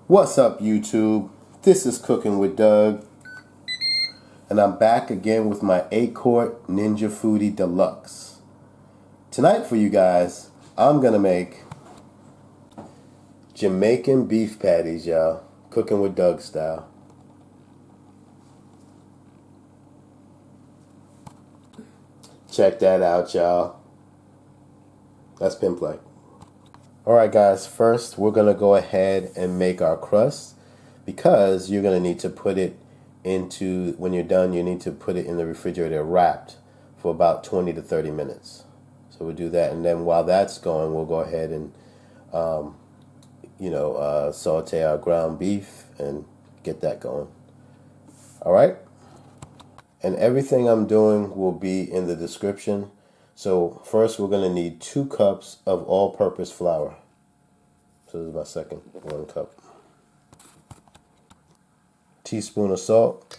What's up, YouTube? This is Cooking with Doug, and I'm back again with my 8-quart Ninja Foodie Deluxe. Tonight for you guys, I'm gonna make Jamaican beef patties, y'all. Cooking with Doug style. Check that out, y'all. That's pin play. Alright guys, first we're going to go ahead and make our crust, because you're going to need to put it into, when you're done, you need to put it in the refrigerator wrapped for about 20 to 30 minutes. So we'll do that, and then while that's going, we'll go ahead and saute our ground beef and get that going. Alright? And everything I'm doing will be in the description. So first we're going to need 2 cups of all-purpose flour. So this is my second 1 cup. Teaspoon of salt.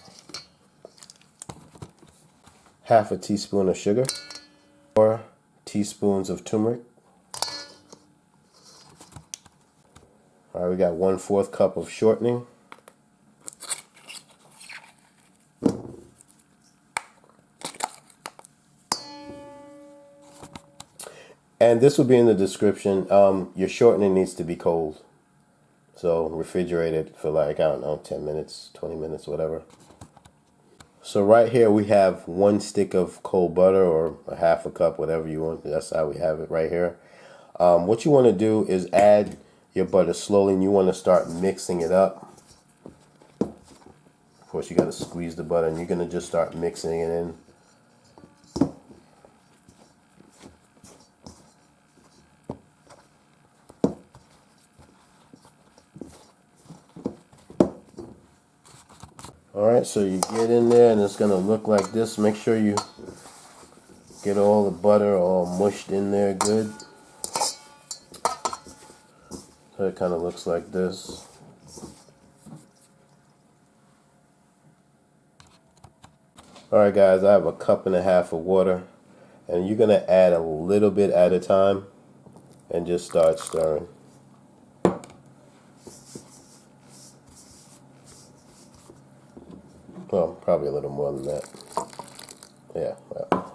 Half a teaspoon of sugar. 4 teaspoons of turmeric. Alright, we got 1/4 cup of shortening. And this will be in the description. Your shortening needs to be cold. So refrigerate it for like, I don't know, 10 minutes, 20 minutes, whatever. So right here we have 1 stick of cold butter, or a half a cup, whatever you want. That's how we have it right here. What you want to do is add your butter slowly, and you want to start mixing it up. Of course, you got to squeeze the butter, and you're going to just start mixing it in. Alright, so you get in there and it's going to look like this. Make sure you get all the butter all mushed in there good. So it kind of looks like this. Alright guys, I have a 1.5 cups of water, and you're going to add a little bit at a time and just start stirring. Well, probably a little more than that. Yeah, well.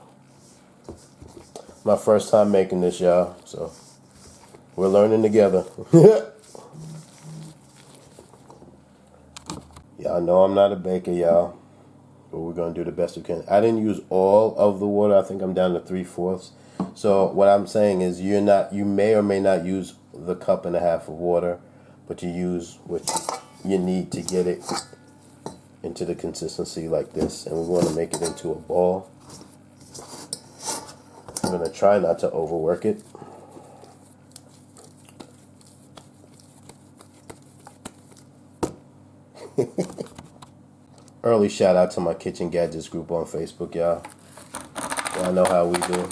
My first time making this, y'all, so we're learning together. Y'all know I'm not a baker, y'all, but we're going to do the best we can. I didn't use all of the water. I think I'm down to 3/4. So what I'm saying is you may or may not use the 1.5 cups of water, but you use what you need to get it into the consistency like this, and we want to make it into a ball. I'm going to try not to overwork it. Early shout out to my Kitchen Gadgets group on Facebook, y'all. Y'all know how we do.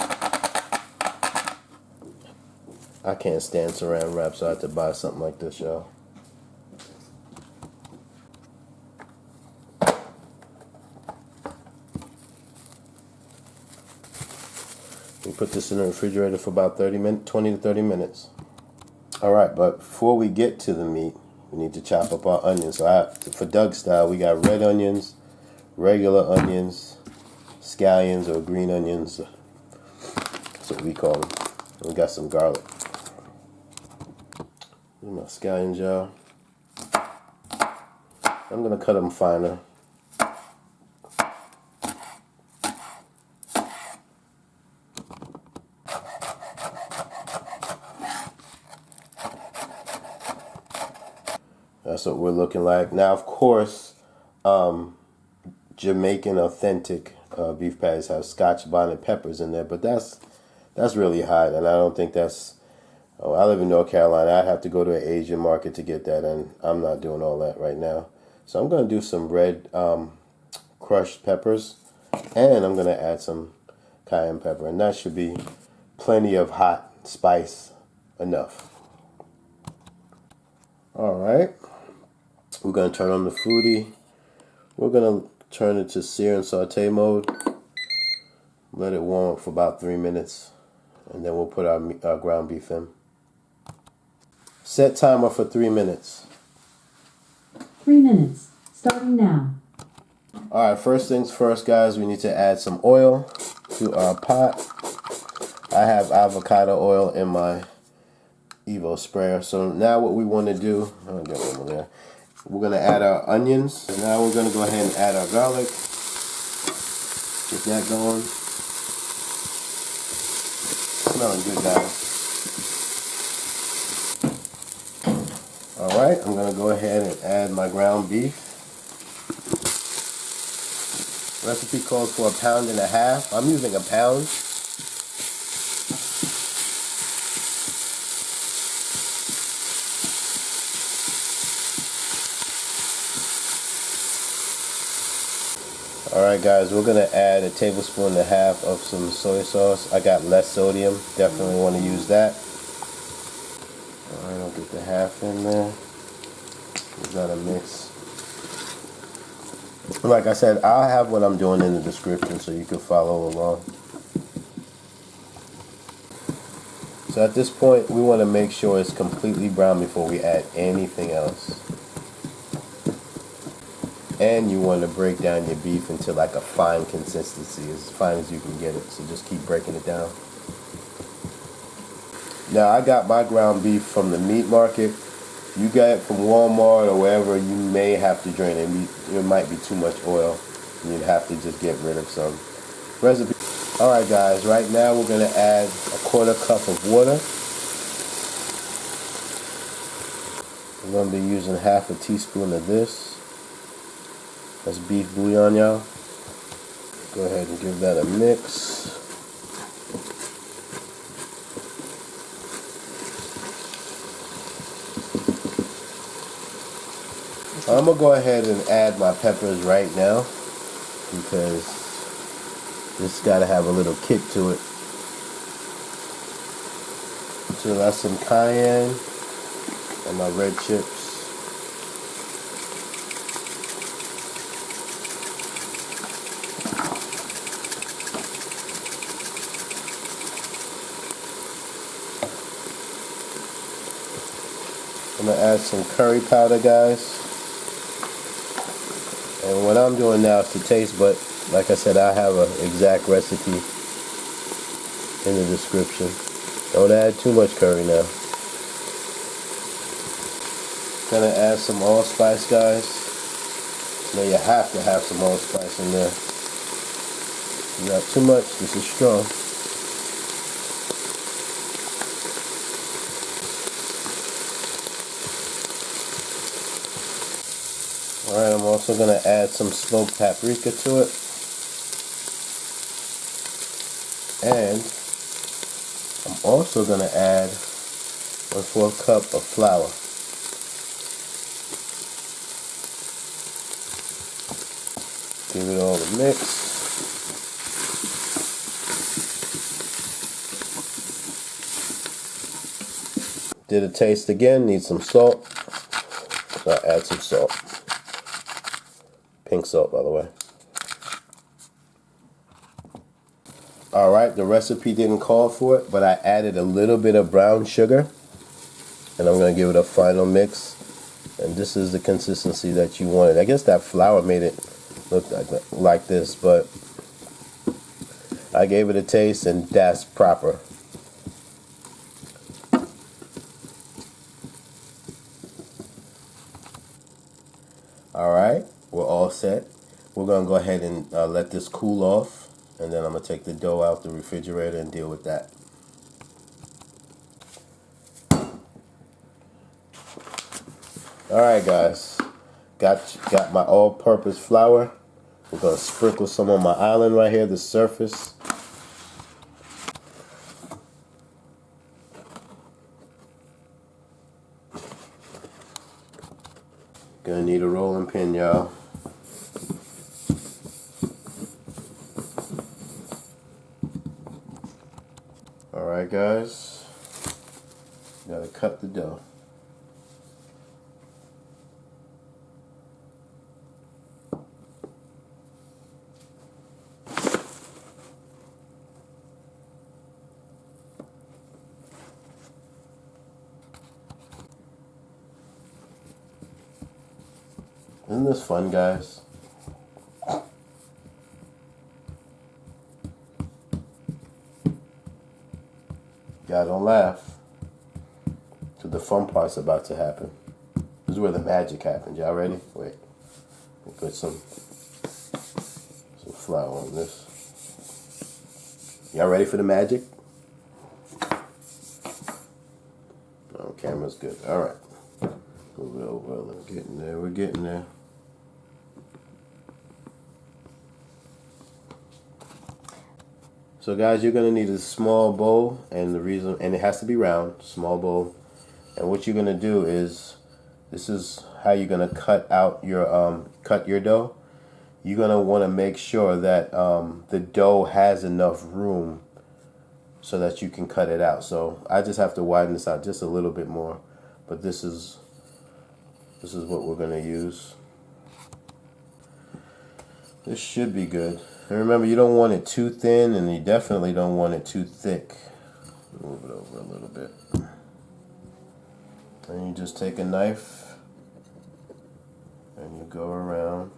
I can't stand saran wrap, so I have to buy something like this, y'all. We put this in the refrigerator for about 20 to 30 minutes. Alright, but before we get to the meat, we need to chop up our onions. So for Doug style, we got red onions, regular onions, scallions or green onions. That's what we call them. And we got some garlic. Here's my scallions, y'all. I'm going to cut them finer. That's what we're looking like. Now, of course, Jamaican authentic beef patties have scotch bonnet peppers in there, but that's really hot, and I don't think that's. Oh, I live in North Carolina. I'd have to go to an Asian market to get that, and I'm not doing all that right now. So I'm going to do some red crushed peppers, and I'm going to add some cayenne pepper, and that should be plenty of hot spice enough. All right. We're going to turn on the foodie. We're going to turn it to sear and saute mode. Let it warm up for about 3 minutes. And then we'll put our ground beef in. Set timer for 3 minutes. 3 minutes, starting now. Alright, first things first, guys, we need to add some oil to our pot. I have avocado oil in my Evo sprayer. So now what we want to do, I'll get one more there. We're going to add our onions. And now we're going to go ahead and add our garlic. Get that going. Smelling good, guys. Alright, I'm going to go ahead and add my ground beef. Recipe calls for 1.5 pounds. I'm using 1 pound. Alright guys, we're going to add 1.5 tablespoons of some soy sauce. I got less sodium, definitely want to use that. Alright, I'll get the half in there. We got a mix. Like I said, I'll have what I'm doing in the description so you can follow along. So at this point, we want to make sure it's completely brown before we add anything else. And you want to break down your beef into like a fine consistency, as fine as you can get it. So just keep breaking it down. Now I got my ground beef from the meat market. You got it from Walmart or wherever, you may have to drain it. It might be too much oil. You'd have to just get rid of some. Recipe. Alright guys, right now we're going to add 1/4 cup of water. I'm going to be using 1/2 teaspoon of this. That's beef bouillon, y'all. Go ahead and give that a mix. I'm going to go ahead and add my peppers right now because this got to have a little kick to it. So that's some cayenne and my red chips. I'm going to add some curry powder, guys. And what I'm doing now is to taste, but like I said, I have an exact recipe in the description. Don't add too much curry now. Gonna add some allspice, guys. Now you have to have some allspice in there. Not too much, this is strong. Alright, I'm also going to add some smoked paprika to it. And I'm also going to add 1/4 cup of flour. Give it all a mix. Did a taste again, need some salt. So I add some salt. Pink salt, by the way. Alright, the recipe didn't call for it, but I added a little bit of brown sugar. And I'm going to give it a final mix. And this is the consistency that you wanted. I guess that flour made it look like this, but I gave it a taste and that's proper. Alright, we're all set. We're going to go ahead and let this cool off, and then I'm going to take the dough out the refrigerator and deal with that. Alright guys, got my all-purpose flour. We're going to sprinkle some on my island right here, the surface. Gonna need a rolling pin, y'all. Alright guys, gotta cut the dough. Isn't this fun, guys? Y'all don't laugh. So the fun part's about to happen. This is where the magic happens. Y'all ready? Wait. Let me put some flour on this. Y'all ready for the magic? Oh, camera's good. All right. Move it over. We're getting there. We're getting there. So guys, you're gonna need a small bowl, and it has to be round, small bowl. And what you're gonna do is, this is how you're gonna cut your dough. You're gonna want to make sure that the dough has enough room so that you can cut it out. So I just have to widen this out just a little bit more, but this is what we're gonna use. This should be good. And remember, you don't want it too thin, and you definitely don't want it too thick. Move it over a little bit. And you just take a knife and you go around.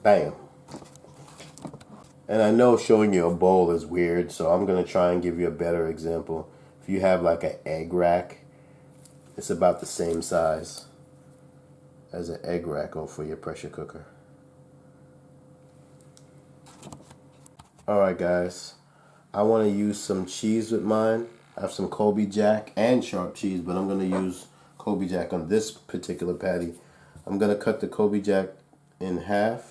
Bam. And I know showing you a bowl is weird, so I'm going to try and give you a better example. If you have like an egg rack, it's about the same size as an egg rack for your pressure cooker. Alright guys, I want to use some cheese with mine. I have some Colby Jack and sharp cheese, but I'm going to use Colby Jack on this particular patty. I'm going to cut the Colby Jack in half.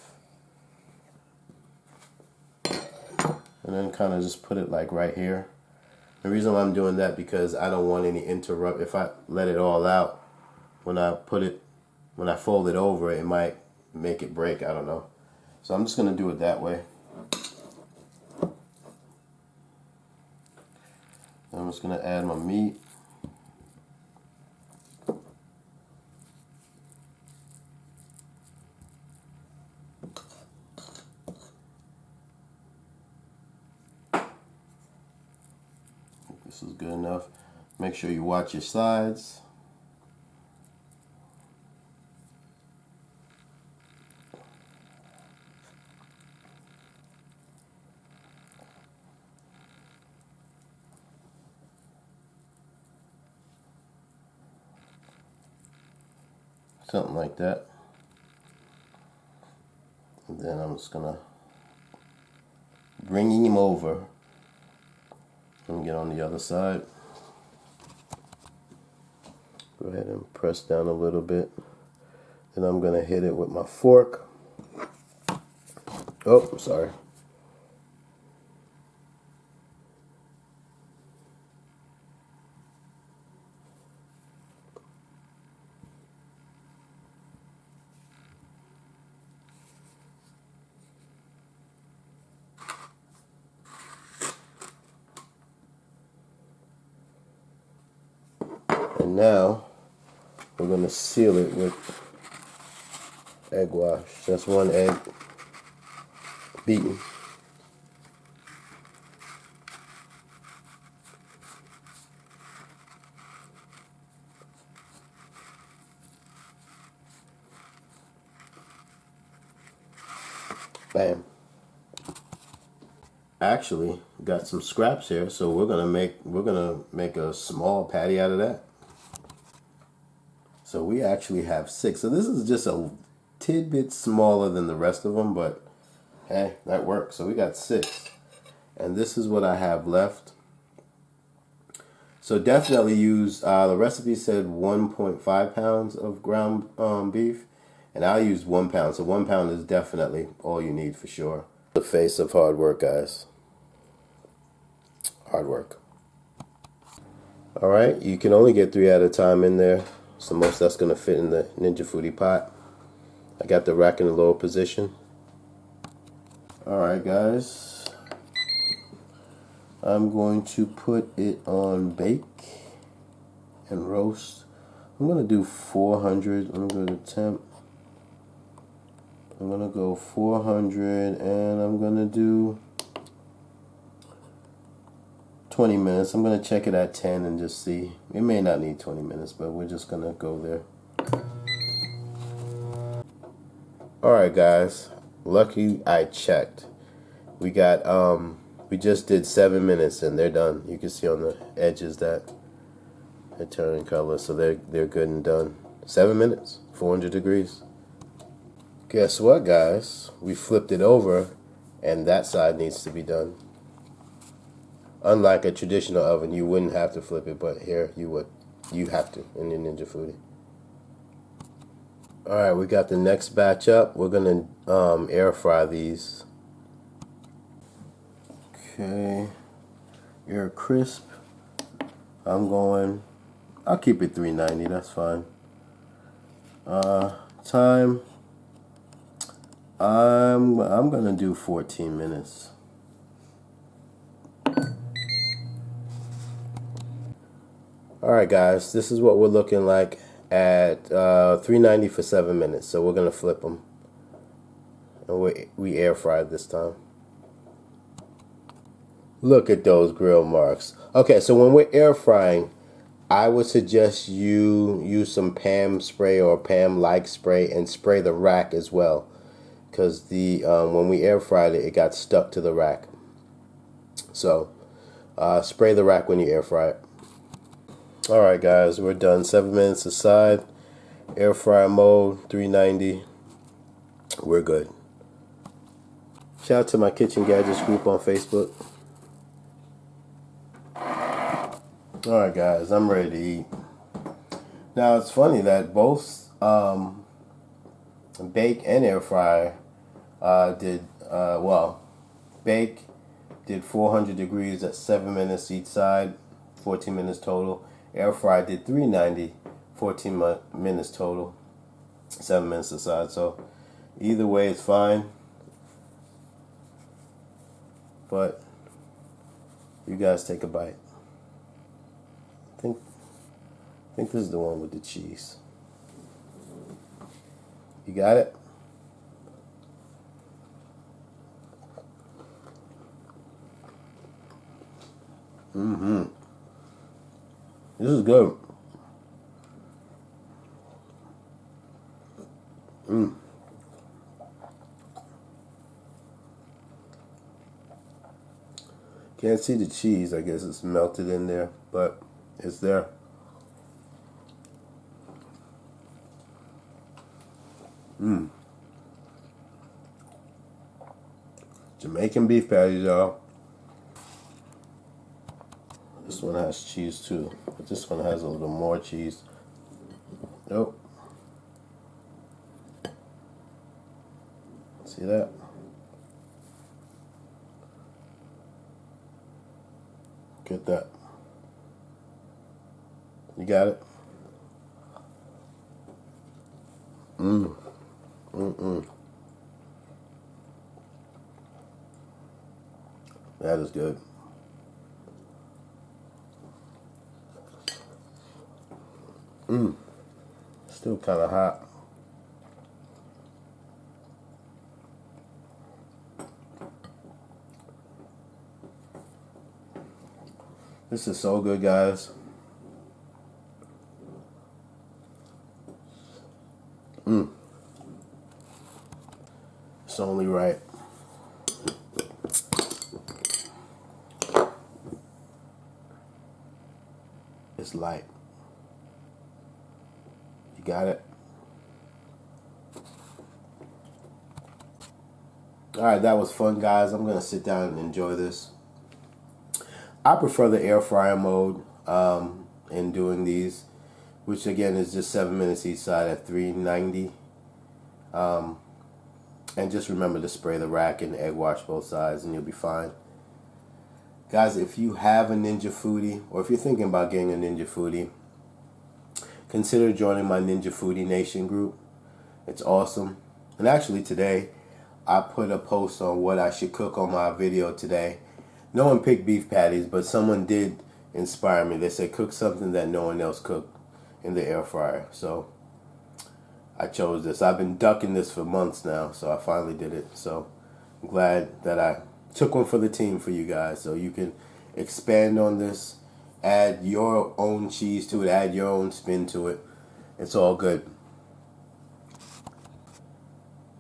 And then kind of just put it like right here. The reason why I'm doing that, because I don't want any interrupt. If I let it all out, when I fold it over, it might make it break. I don't know. So I'm just going to do it that way. I'm just going to add my meat. This is good enough. Make sure you watch your sides. Something like that. And then I'm just gonna bring him over and get on the other side. Go ahead and press down a little bit. Then I'm gonna hit it with my fork. Oh, sorry. And now we're going to seal it with egg wash. That's one egg beaten. Bam. Actually got some scraps here, so we're gonna make a small patty out of that. So we actually have 6. So this is just a tidbit smaller than the rest of them, but hey, that works. So we got 6. And this is what I have left. So definitely use, the recipe said 1.5 pounds of ground beef. And I used 1 pound. So 1 pound is definitely all you need for sure. The face of hard work, guys. Hard work. Alright, you can only get 3 at a time in there. So most that's going to fit in the Ninja Foodie pot. I got the rack in the lower position. Alright guys. I'm going to put it on bake and roast. I'm going to do 400. I'm going to temp. I'm going to go 400 and I'm going to do 20 minutes. I'm going to check it at 10 and just see. It may not need 20 minutes, but we're just going to go there. Alright guys, lucky I checked. We got, we just did 7 minutes and they're done. You can see on the edges that they're turning color, so they're good and done. 7 minutes, 400 degrees. Guess what guys? We flipped it over and that side needs to be done. Unlike a traditional oven, you wouldn't have to flip it, but here you would. You have to in the Ninja Foodie. Alright, we got the next batch up. We're gonna air fry these. Okay, air crisp. I'll keep it 390, that's fine. Time, I'm gonna do 14 minutes. Alright guys, this is what we're looking like at 390 for 7 minutes. So we're gonna flip them, and we air fried this time. Look at those grill marks. Okay, so when we're air frying, I would suggest you use some Pam spray or Pam-like spray and spray the rack as well, because the when we air fried it, it got stuck to the rack. So spray the rack when you air fry it. Alright guys, we're done. 7 minutes aside, air fry mode, 390. We're good. Shout out to my Kitchen Gadgets group on Facebook. Alright guys, I'm ready to eat. Now it's funny that both bake and air fry did bake did 400 degrees at 7 minutes each side, 14 minutes total. Air fry did 390, 14 minutes total, 7 minutes aside. So either way it's fine, but you guys take a bite. I think this is the one with the cheese. You got it? Mm-hmm. This is good. Can't see the cheese. I guess it's melted in there, but it's there. Jamaican beef patties, y'all. This one has cheese too, but this one has a little more cheese. Nope. See that? Get that. You got it? That is good. Still kind of hot. This is so good, guys. It's only right. It's light. You got it? Alright, that was fun, guys. I'm going to sit down and enjoy this. I prefer the air fryer mode in doing these, which again is just 7 minutes each side at 390. And just remember to spray the rack and egg wash both sides and you'll be fine. Guys, if you have a Ninja Foodie, or if you're thinking about getting a Ninja Foodie, consider joining my Ninja Foodie Nation group. It's awesome. And actually today, I put a post on what I should cook on my video today. no one picked beef patties, but someone did inspire me. They said cook something that no one else cooked in the air fryer. So I chose this. I've been ducking this for months now, so I finally did it. So I'm glad that I took one for the team for you guys, so you can expand on this, add your own cheese to it, add your own spin to it. It's all good.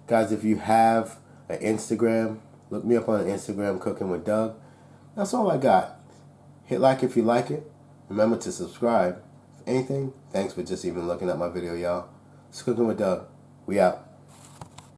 Guys, if you have an Instagram, look me up on Instagram, Cooking with Doug. That's all I got. Hit like if you like it. Remember to subscribe. If anything, thanks for just even looking at my video, y'all. It's Cooking with Doug. We out.